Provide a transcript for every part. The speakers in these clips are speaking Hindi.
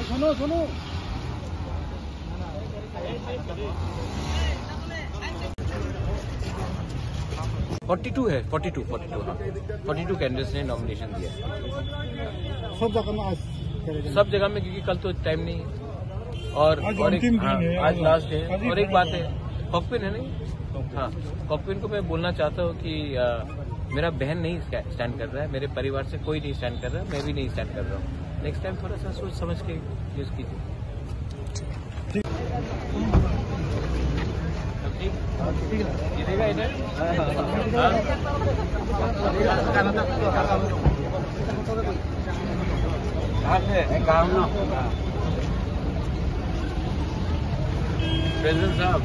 सुनो सुनो 42 है 42 हाँ 42 कैंडिडेट्स ने नॉमिनेशन दिया है सब जगह में क्योंकि कल तो टाइम नहीं है और आज लास्ट डे है। और एक बात है कॉकपिन है नहीं, हाँ कॉकपिन को मैं बोलना चाहता हूँ कि मेरा बहन नहीं स्टैंड कर रहा है, मेरे परिवार से कोई नहीं स्टैंड कर रहा है, मैं भी नहीं स्टैंड कर रहा हूँ। नेक्स्ट टाइम थोड़ा सा सोच समझ के यूज कीजिए। जीतेगा इधर प्रेसिडेंट साहब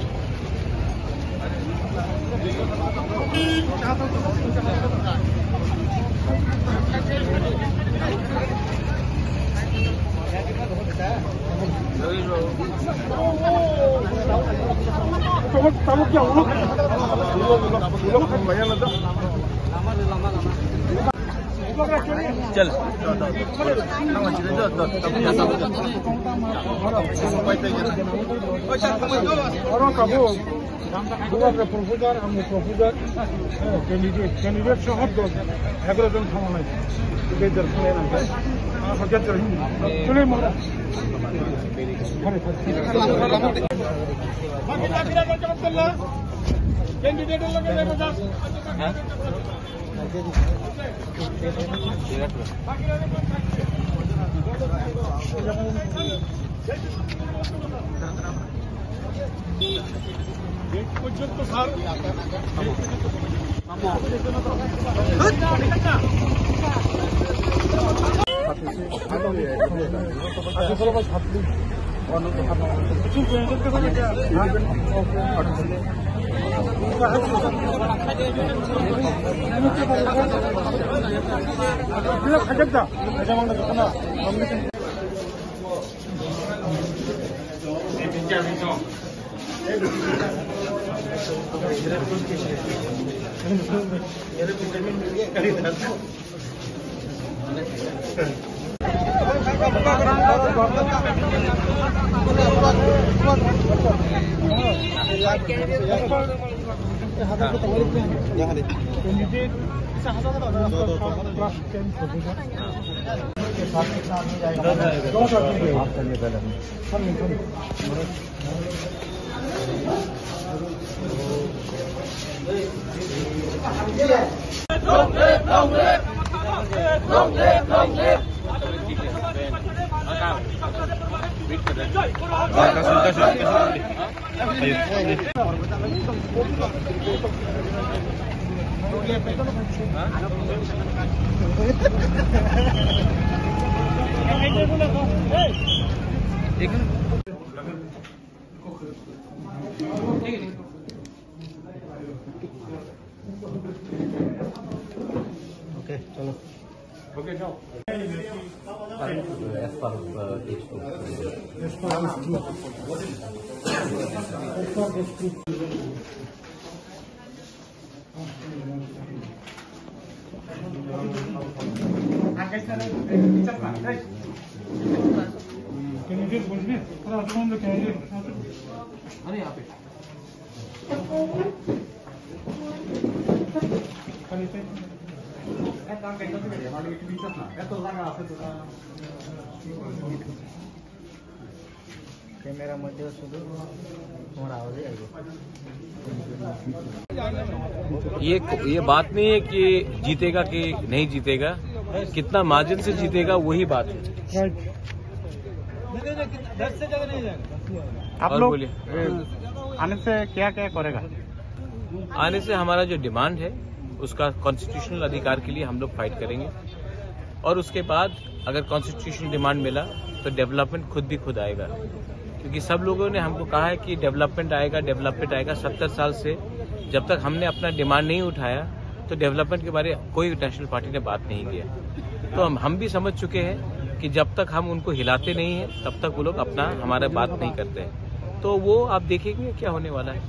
चल कैंडिडेट সহ 11 জন থামানো বেদার শুনে না হঠাৎ করে চলে মারা कैंडिडेट পর্যন্ত স্যার ओके चलो ओके जाओ as part of H2. as part of H2. Candidate बोलिए थोड़ा कौन लोग कैंडिडेट अरे यहाँ पे कैमरा मध्य शुद्ध तुम्हारा आवाज ये बात नहीं है कि जीतेगा कि नहीं जीतेगा, कितना मार्जिन से जीतेगा वही बात है। आप लोग आने से क्या क्या करेगा? आने से हमारा जो डिमांड है उसका कॉन्स्टिट्यूशनल अधिकार के लिए हम लोग फाइट करेंगे और उसके बाद अगर कॉन्स्टिट्यूशनल डिमांड मिला तो डेवलपमेंट खुद भी खुद आएगा, क्योंकि सब लोगों ने हमको कहा है कि डेवलपमेंट आएगा। 70 साल से जब तक हमने अपना डिमांड नहीं उठाया तो डेवलपमेंट के बारे में कोई नेशनल पार्टी ने बात नहीं किया। तो हम भी समझ चुके हैं कि जब तक हम उनको हिलाते नहीं हैं तब तक वो लोग अपना हमारा बात नहीं करते हैं। तो वो आप देखेंगे क्या होने वाला है।